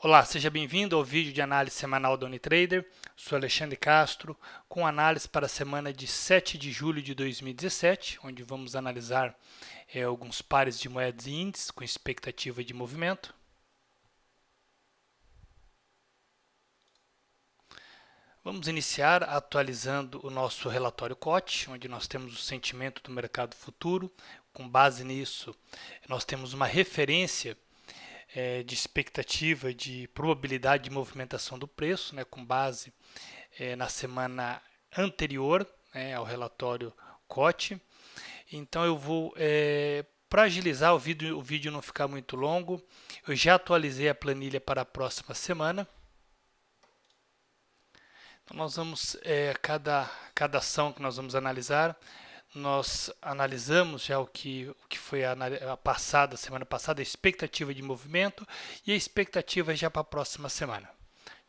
Olá, seja bem-vindo ao vídeo de análise semanal da Unitrader. Sou Alexandre Castro, com análise para a semana de 7 de julho de 2017, onde vamos analisar alguns pares de moedas e índices com expectativa de movimento. Vamos iniciar atualizando o nosso relatório COT, onde nós temos o sentimento do mercado futuro. Com base nisso, nós temos uma referência de expectativa de probabilidade de movimentação do preço, com base na semana anterior ao relatório COT. Então eu vou, para agilizar o vídeo não ficar muito longo, eu já atualizei a planilha para a próxima semana. Então nós vamos, cada ação que nós vamos analisar, nós analisamos já o que foi a semana passada, a expectativa de movimento e a expectativa já para a próxima semana.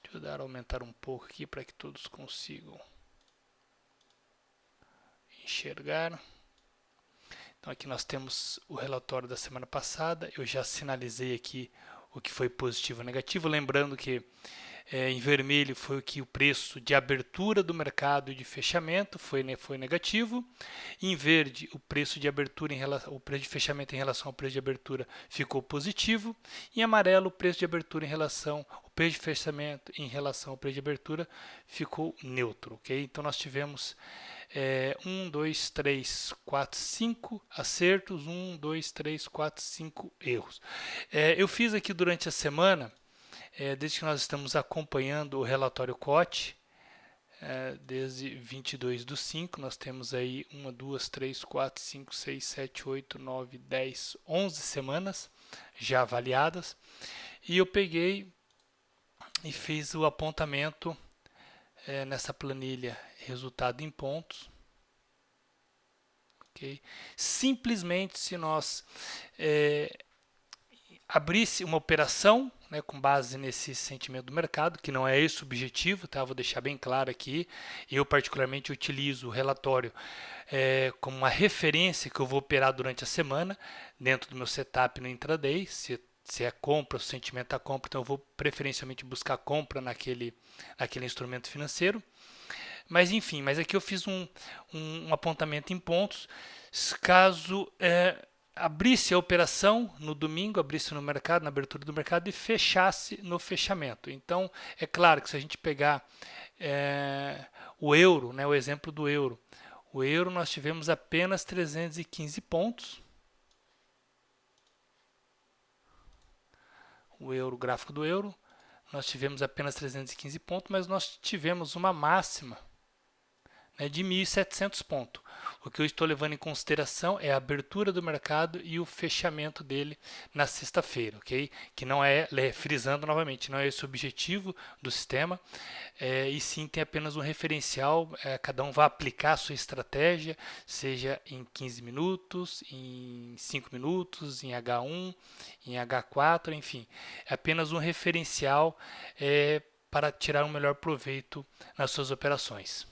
Deixa eu aumentar um pouco aqui para que todos consigam enxergar. Então aqui nós temos o relatório da semana passada, eu já sinalizei aqui o que foi positivo ou negativo, lembrando que em vermelho foi o preço de abertura do mercado e de fechamento foi negativo. Em verde, o preço de abertura o preço de fechamento em relação ao preço de abertura ficou positivo. Em amarelo, o preço de abertura o preço de fechamento em relação ao preço de abertura ficou neutro, ok? Então nós tivemos 1, 2, 3, 4, 5 acertos, 1, 2, 3, 4, 5 erros. Eu fiz aqui durante a semana, desde que nós estamos acompanhando o relatório COT, desde 22/5, nós temos aí 1, 2, 3, 4, 5, 6, 7, 8, 9, 10, 11 semanas já avaliadas. E eu peguei e fiz o apontamento nessa planilha, resultado em pontos. Okay? Simplesmente se nós abrisse uma operação com base nesse sentimento do mercado, que não é esse o objetivo, tá? Vou deixar bem claro aqui. Eu particularmente utilizo o relatório como uma referência que eu vou operar durante a semana, dentro do meu setup no intraday. Se é compra, o sentimento da compra, então eu vou preferencialmente buscar compra naquele instrumento financeiro. Mas enfim, aqui eu fiz um apontamento em pontos. Caso abrisse a operação no domingo, abrisse no mercado, na abertura do mercado e fechasse no fechamento. Então, é claro que se a gente pegar o euro, o exemplo do euro, o euro nós tivemos apenas 315 pontos. O gráfico do euro, nós tivemos apenas 315 pontos, mas nós tivemos uma máxima de 1.700 pontos. O que eu estou levando em consideração é a abertura do mercado e o fechamento dele na sexta-feira, ok? Que não frisando novamente, não é esse o objetivo do sistema, e sim tem apenas um referencial, cada um vai aplicar a sua estratégia, seja em 15 minutos, em 5 minutos, em H1, em H4, enfim, é apenas um referencial para tirar um melhor proveito nas suas operações.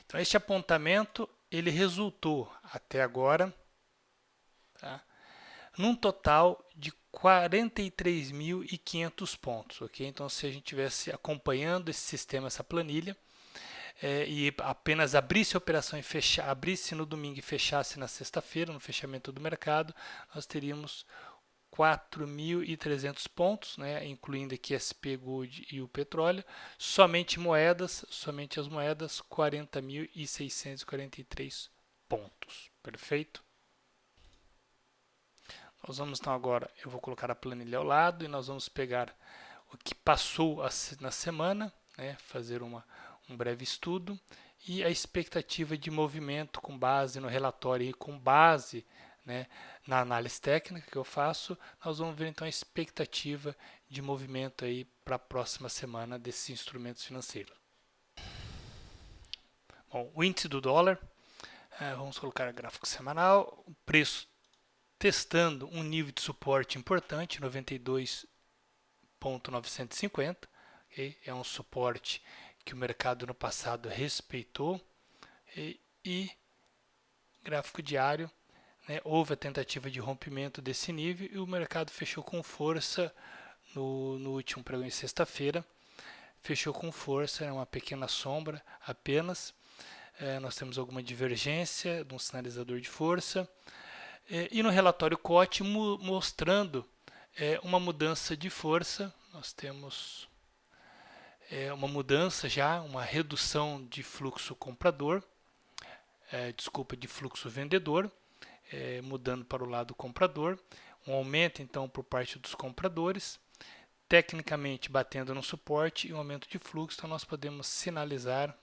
Então, este apontamento ele resultou até agora num total de 43.500 pontos, ok? Então, se a gente estivesse acompanhando esse sistema, essa planilha, e apenas abrisse a operação e abrisse no domingo e fechasse na sexta-feira, no fechamento do mercado, nós teríamos 4.300 pontos, incluindo aqui SP Gold e o petróleo. Somente as moedas, 40.643 pontos. Perfeito? Nós vamos então agora, eu vou colocar a planilha ao lado e nós vamos pegar o que passou na semana, fazer um breve estudo e a expectativa de movimento com base no relatório e com base na análise técnica que eu faço. Nós vamos ver então a expectativa de movimento aí para a próxima semana desses instrumentos financeiros. Bom, o índice do dólar, vamos colocar gráfico semanal, o preço testando um nível de suporte importante, 92.950, okay? É um suporte que o mercado no passado respeitou, e gráfico diário, houve a tentativa de rompimento desse nível e o mercado fechou com força no último pregão de sexta-feira. Fechou com força, é uma pequena sombra apenas. Nós temos alguma divergência de um sinalizador de força. E no relatório COT mostrando uma mudança de força. Nós temos uma mudança já, uma redução de fluxo comprador, de fluxo vendedor, mudando para o lado comprador. Um aumento então por parte dos compradores. Tecnicamente batendo no suporte e um aumento de fluxo, então nós podemos sinalizar,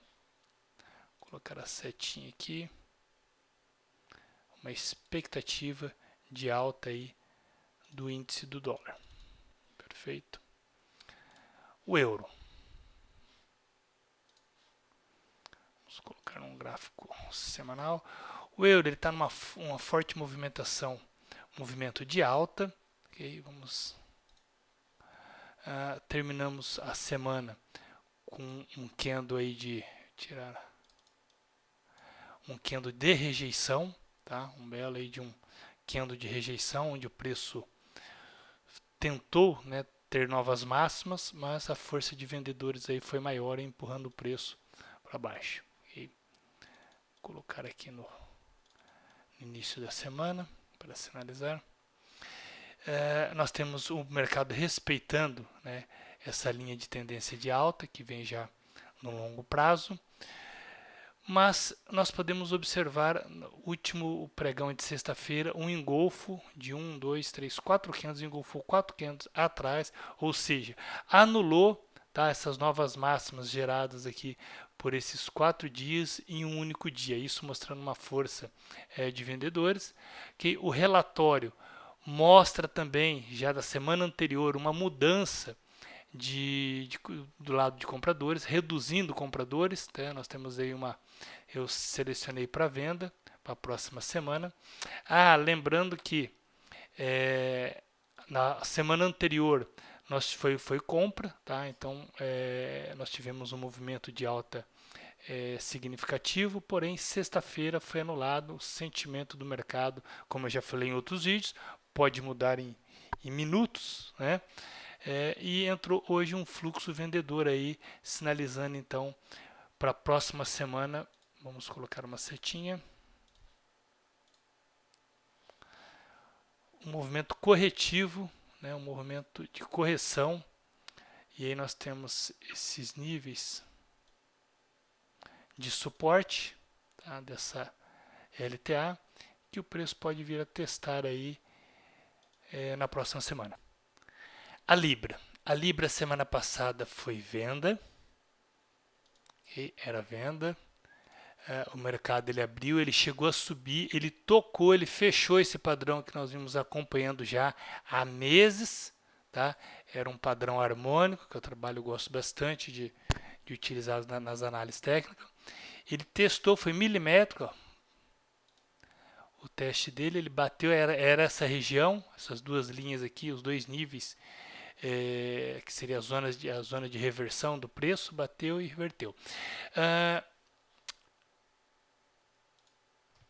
vou colocar a setinha aqui, uma expectativa de alta aí do índice do dólar. Perfeito. O euro. Vamos colocar um gráfico semanal. O euro está numa uma forte movimentação, movimento de alta. Okay, vamos terminamos a semana com um candle aí de um candle de rejeição, tá? Um belo aí de um candle de rejeição, onde o preço tentou, né, ter novas máximas, mas a força de vendedores aí foi maior, empurrando o preço para baixo. Okay? Vou colocar aqui no início da semana para sinalizar. Nós temos o mercado respeitando, né, essa linha de tendência de alta que vem já no longo prazo, mas nós podemos observar no último pregão de sexta-feira um engolfo de 1, 2, 3, 4 candles, engolfou 4 candles atrás, ou seja, anulou, tá, essas novas máximas geradas aqui por esses 4 dias em um único dia, isso mostrando uma força de vendedores, que o relatório mostra também, já da semana anterior, uma mudança do lado de compradores, reduzindo compradores. Tá? Nós temos aí eu selecionei para venda para a próxima semana. Lembrando que na semana anterior foi compra, tá? Então nós tivemos um movimento de alta significativo, porém sexta-feira foi anulado o sentimento do mercado, como eu já falei em outros vídeos, pode mudar em minutos, né? E entrou hoje um fluxo vendedor aí, sinalizando então para a próxima semana, vamos colocar uma setinha, um movimento corretivo, né? Um movimento de correção, e aí nós temos esses níveis de suporte, tá, dessa LTA, que o preço pode vir a testar aí na próxima semana. A Libra semana passada foi venda, okay? Era venda, o mercado ele abriu, ele chegou a subir, ele tocou, ele fechou esse padrão que nós vimos acompanhando já há meses, tá? Era um padrão harmônico, que eu gosto bastante de utilizar nas análises técnicas. Ele testou, foi milimétrico, ó. O teste dele, ele bateu, era essa região, essas duas linhas aqui, os dois níveis, que seria a zona de reversão do preço, bateu e reverteu.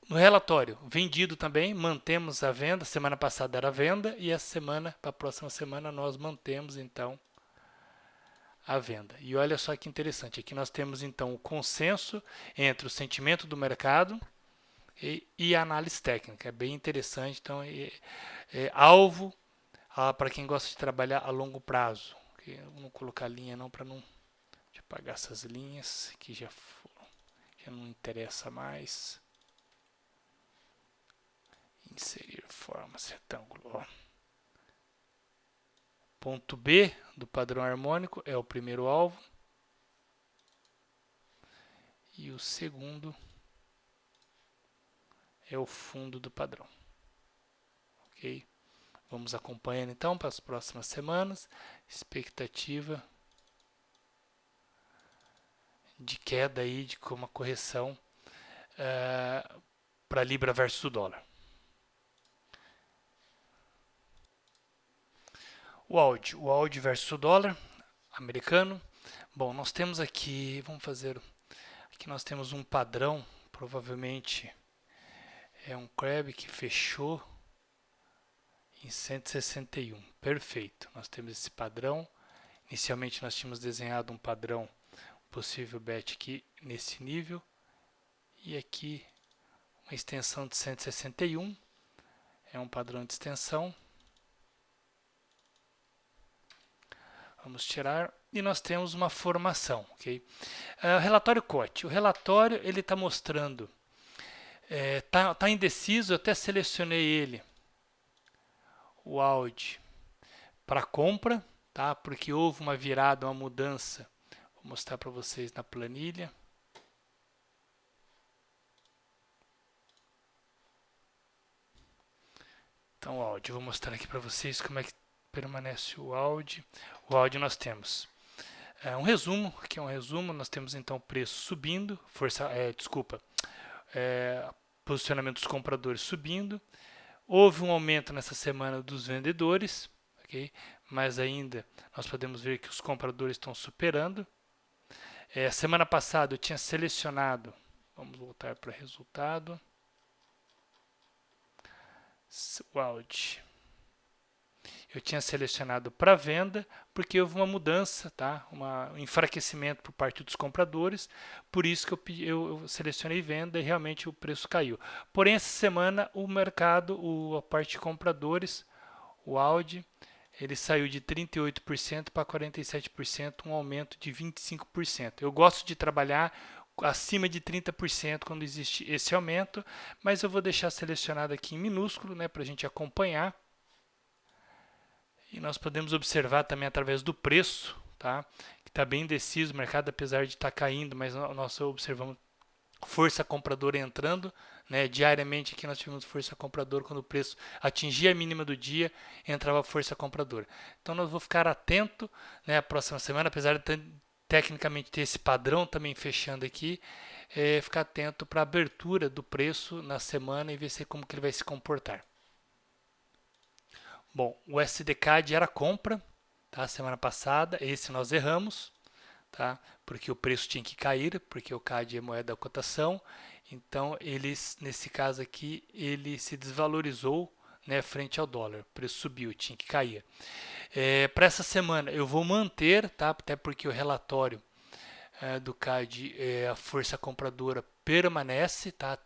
No relatório, vendido também, mantemos a venda, semana passada era venda, e essa semana, para a próxima semana, nós mantemos então a venda. E olha só que interessante, aqui nós temos então o consenso entre o sentimento do mercado e a análise técnica, é bem interessante, então alvo para quem gosta de trabalhar a longo prazo. Eu não vou colocar linha não para não apagar essas linhas que já não interessa mais. Inserir formas retângulo. Ó. Ponto B do padrão harmônico é o primeiro alvo. E o segundo é o fundo do padrão. Ok? Vamos acompanhando então para as próximas semanas. Expectativa de queda aí, de uma correção para Libra versus dólar. O AUD versus o dólar americano. Bom, nós temos aqui, aqui nós temos um padrão, provavelmente é um crab que fechou em 161. Perfeito. Nós temos esse padrão. Inicialmente nós tínhamos desenhado um padrão possível bet aqui nesse nível. E aqui uma extensão de 161. É um padrão de extensão. Vamos tirar. E nós temos uma formação. Okay? Relatório COT. O relatório ele está mostrando. Tá indeciso, eu até selecionei ele. O Audi para compra, tá? Porque houve uma virada, uma mudança. Vou mostrar para vocês na planilha. Então, o Audi, vou mostrar aqui para vocês como é que permanece o Audi. O Audi nós temos um resumo, aqui é um resumo, nós temos então o preço subindo, posicionamento dos compradores subindo. Houve um aumento nessa semana dos vendedores, okay? Mas ainda nós podemos ver que os compradores estão superando. Semana passada eu tinha selecionado, vamos voltar para o resultado, o Audi. Eu tinha selecionado para venda porque houve uma mudança, tá? Um enfraquecimento por parte dos compradores, por isso que eu selecionei venda e realmente o preço caiu. Porém, essa semana o mercado, a parte de compradores, o Audi, ele saiu de 38% para 47%, um aumento de 25%. Eu gosto de trabalhar acima de 30% quando existe esse aumento, mas eu vou deixar selecionado aqui em minúsculo, né, para a gente acompanhar. E nós podemos observar também através do preço, tá? Que está bem indeciso o mercado, apesar de estar caindo, mas nós observamos força compradora entrando, né? Diariamente aqui nós tivemos força compradora quando o preço atingia a mínima do dia, entrava força compradora. Então nós vamos ficar atento, né, a próxima semana, apesar de tecnicamente ter esse padrão também fechando aqui, ficar atento para a abertura do preço na semana e ver como que ele vai se comportar. Bom, o SDCAD era compra, tá? Semana passada, esse nós erramos, tá? Porque o preço tinha que cair, porque o CAD é moeda da cotação. Então, nesse caso aqui, ele se desvalorizou, né, frente ao dólar. O preço subiu, tinha que cair. Para essa semana, eu vou manter, tá? Até porque o relatório do CAD, a força compradora permanece, tá?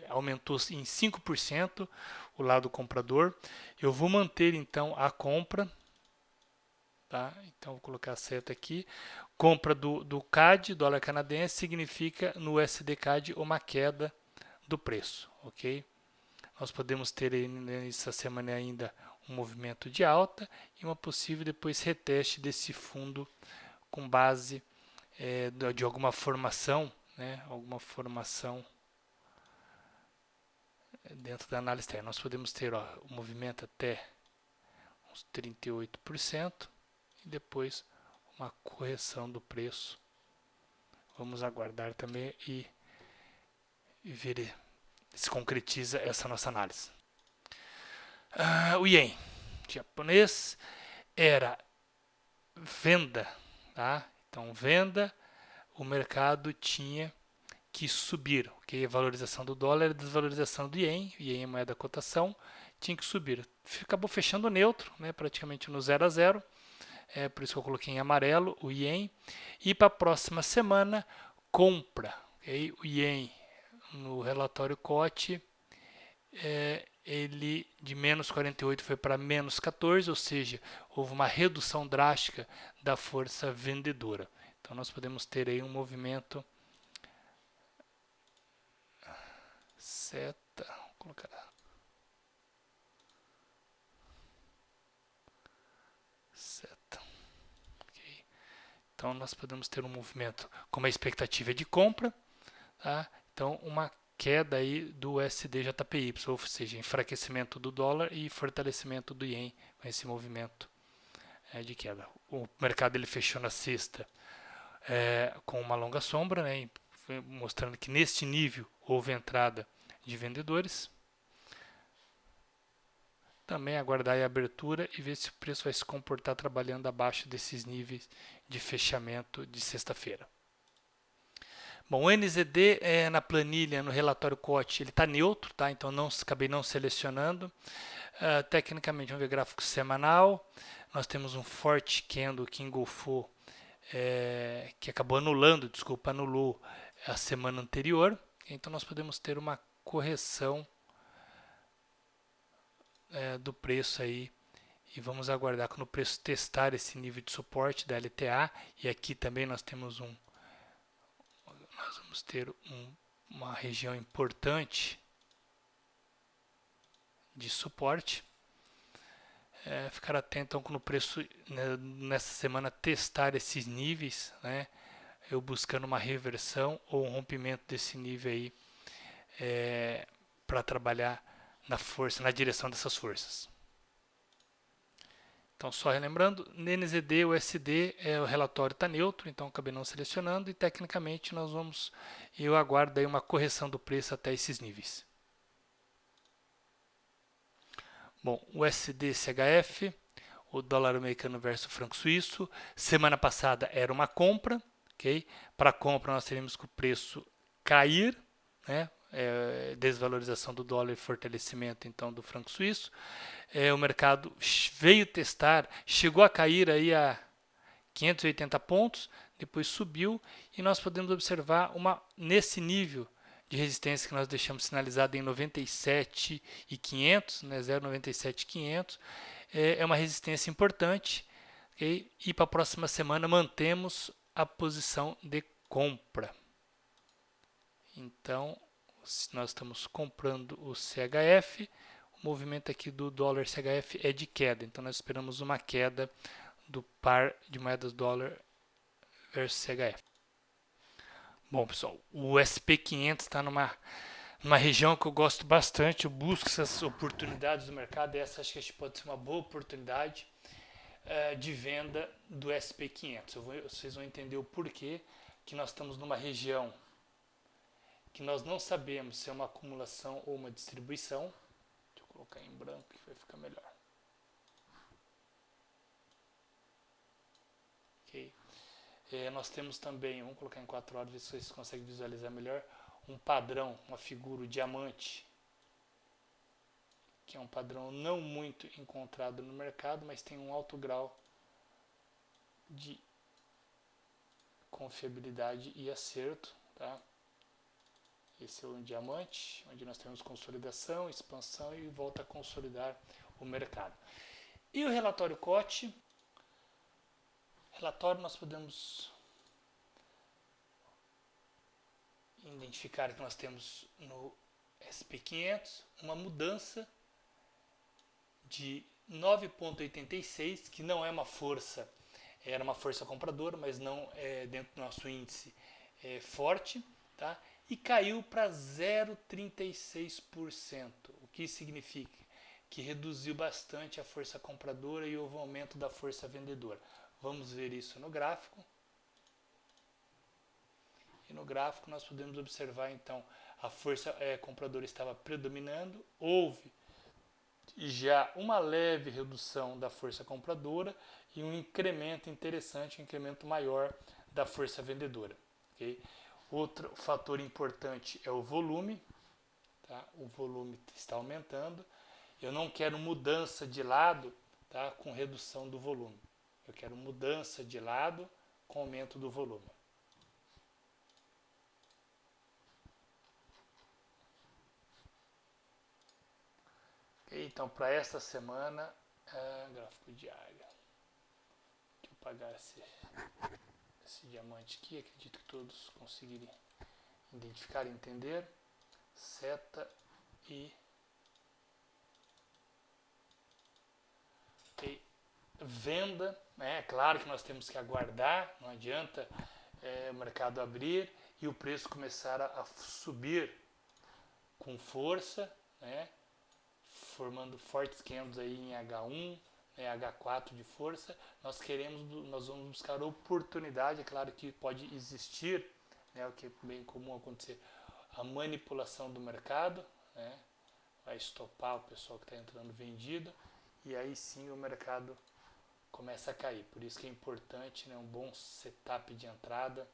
Aumentou em 5% o lado comprador. Eu vou manter então a compra, tá? Então vou colocar certo aqui. Compra do CAD, dólar canadense, significa no SDCAD uma queda do preço, ok? Nós podemos ter nessa semana ainda um movimento de alta e uma possível depois reteste desse fundo com base de alguma formação, né? Alguma formação dentro da análise técnica. Nós podemos ter o movimento até uns 38% e depois uma correção do preço. Vamos aguardar também e ver se concretiza essa nossa análise. O Yen japonês era venda, tá? Então venda, o mercado tinha que subir, ok? A valorização do dólar, a desvalorização do ien, o ien é moeda da cotação, tinha que subir. Acabou fechando neutro, né? Praticamente no 0 a 0. Por isso que eu coloquei em amarelo o ien. E para a próxima semana, compra, ok? O ien no relatório COT, ele de menos 48 foi para menos 14, ou seja, houve uma redução drástica da força vendedora. Então nós podemos ter aí um movimento seta, vou colocar seta, okay. Então nós podemos ter um movimento com uma expectativa de compra, tá? Então uma queda aí do SDJPY, ou seja, enfraquecimento do dólar e fortalecimento do ien com esse movimento de queda. O mercado ele fechou na sexta com uma longa sombra, né, mostrando que neste nível houve entrada de vendedores. Também aguardar a abertura e ver se o preço vai se comportar trabalhando abaixo desses níveis de fechamento de sexta-feira. Bom, o NZD na planilha, no relatório COT, ele está neutro, tá? Então acabei não selecionando. Tecnicamente, vamos ver gráfico semanal. Nós temos um forte candle que engolfou, que acabou anulou a semana anterior. Então nós podemos ter uma correção do preço aí. E vamos aguardar quando o preço testar esse nível de suporte da LTA. E aqui também nós temos nós vamos ter uma região importante de suporte. Ficar atento então, quando o preço nessa semana testar esses níveis, né? Eu buscando uma reversão ou um rompimento desse nível aí para trabalhar na direção dessas forças. Então, só relembrando, NZD, USD, o relatório está neutro, então acabei não selecionando e tecnicamente eu aguardo aí uma correção do preço até esses níveis. Bom, USD CHF, o dólar americano versus o franco suíço, semana passada era uma compra, ok? Para compra nós teríamos que o preço cair, né? Desvalorização do dólar e fortalecimento então do franco suíço. O mercado veio testar, chegou a cair aí a 580 pontos, depois subiu e nós podemos observar nesse nível de resistência que nós deixamos sinalizado em 97.500, né, 0,97.500, é uma resistência importante, okay? E para a próxima semana mantemos a posição de compra. Então, se nós estamos comprando o CHF, o movimento aqui do dólar CHF é de queda, então nós esperamos uma queda do par de moedas dólar versus CHF. Bom, pessoal, o SP500 está numa região que eu gosto bastante, eu busco essas oportunidades do mercado, e essa acho que pode ser uma boa oportunidade de venda do SP500. Vocês vão entender o porquê que nós estamos numa região que nós não sabemos se é uma acumulação ou uma distribuição. Deixa eu colocar em branco que vai ficar melhor. Ok. Nós temos também, vamos colocar em 4 horas, ver se vocês conseguem visualizar melhor, um padrão, uma figura, o diamante, que é um padrão não muito encontrado no mercado, mas tem um alto grau de confiabilidade e acerto, tá? Esse é um diamante, onde nós temos consolidação, expansão e volta a consolidar o mercado. E o relatório COT? Relatório nós podemos identificar que nós temos no SP500 uma mudança de 9,86, que não é uma força, era uma força compradora, mas não é dentro do nosso índice forte, tá? E caiu para 0,36%, o que significa que reduziu bastante a força compradora e houve um aumento da força vendedora. Vamos ver isso no gráfico. E no gráfico nós podemos observar então a força compradora estava predominando, houve já uma leve redução da força compradora e um incremento interessante, um incremento maior da força vendedora. Okay? Outro fator importante é o volume, tá? O volume está aumentando. Eu não quero mudança de lado, tá? Com redução do volume. Eu quero mudança de lado com aumento do volume. Okay? Então, para esta semana, gráfico diário. Deixa eu apagar esse diamante aqui, acredito que todos conseguirem identificar e entender. Seta e venda, né? É claro que nós temos que aguardar, não adianta o mercado abrir e o preço começar a subir com força, né? Formando fortes candles aí em H1, H4 de força. Nós vamos buscar oportunidade, é claro que pode existir, né, o que é bem comum acontecer, a manipulação do mercado, né, vai estopar o pessoal que está entrando vendido, e aí sim o mercado começa a cair. Por isso que é importante, né, um bom setup de entrada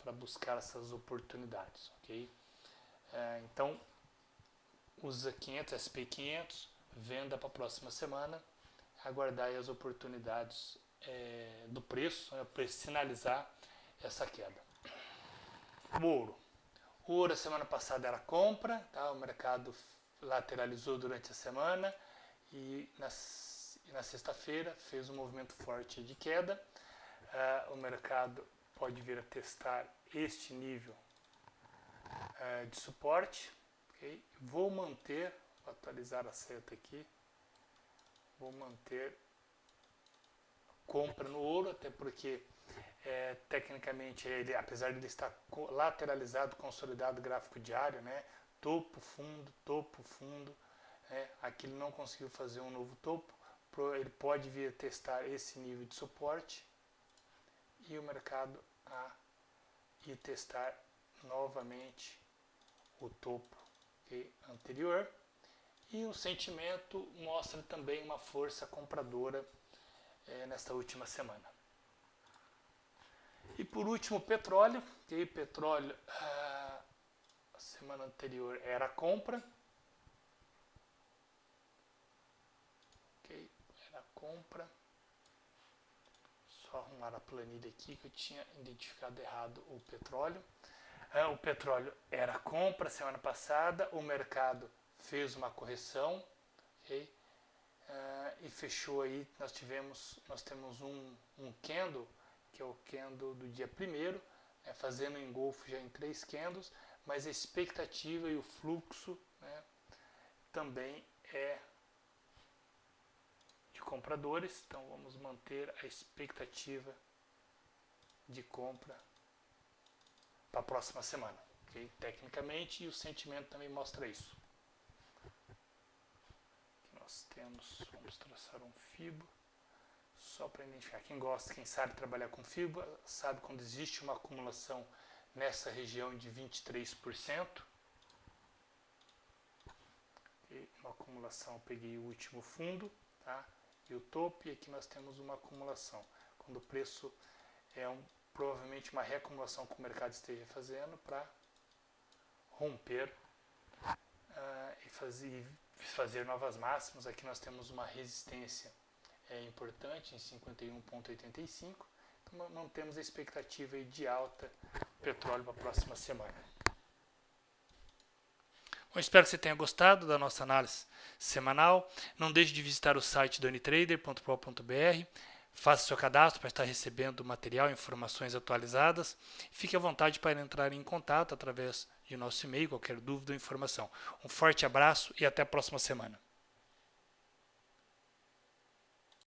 para buscar essas oportunidades, ok? Então, usa 500, SP500, venda para a próxima semana, aguardar aí as oportunidades do preço, para sinalizar essa queda. O ouro. O ouro a semana passada era compra, tá? O mercado lateralizou durante a semana e na sexta-feira fez um movimento forte de queda. O mercado pode vir a testar este nível de suporte. Okay? Vou manter, vou atualizar a seta aqui, vou manter compra no ouro, até porque tecnicamente ele, apesar de ele estar lateralizado, consolidado gráfico diário, né, topo, fundo, aqui ele não conseguiu fazer um novo topo, ele pode vir a testar esse nível de suporte e o mercado ir testar novamente o topo anterior. E o sentimento mostra também uma força compradora nesta última semana. E por último, petróleo. Petróleo, a semana anterior era compra. Era compra. Só arrumar a planilha aqui que eu tinha identificado errado o petróleo. O petróleo era compra semana passada, o mercado fez uma correção, e fechou aí, nós temos um candle, que é o candle do dia 1º, fazendo engolfo já em 3 candles, mas a expectativa e o fluxo, também é de compradores, então vamos manter a expectativa de compra para a próxima semana, tecnicamente, e o sentimento também mostra isso. Aqui nós vamos traçar um FIBO, só para identificar. Quem gosta, quem sabe trabalhar com FIBO, sabe quando existe uma acumulação nessa região de 23%. Uma acumulação, eu peguei o último fundo, tá? E o topo, e aqui nós temos uma acumulação. Quando o preço provavelmente uma reacumulação que o mercado esteja fazendo para romper e fazer novas máximas. Aqui nós temos uma resistência importante em 51,85. Então mantemos a expectativa aí de alta do petróleo para a próxima semana. Bom, espero que você tenha gostado da nossa análise semanal. Não deixe de visitar o site donitrader.pro.br. Faça seu cadastro para estar recebendo material e informações atualizadas. Fique à vontade para entrar em contato através de nosso e-mail, qualquer dúvida ou informação. Um forte abraço e até a próxima semana.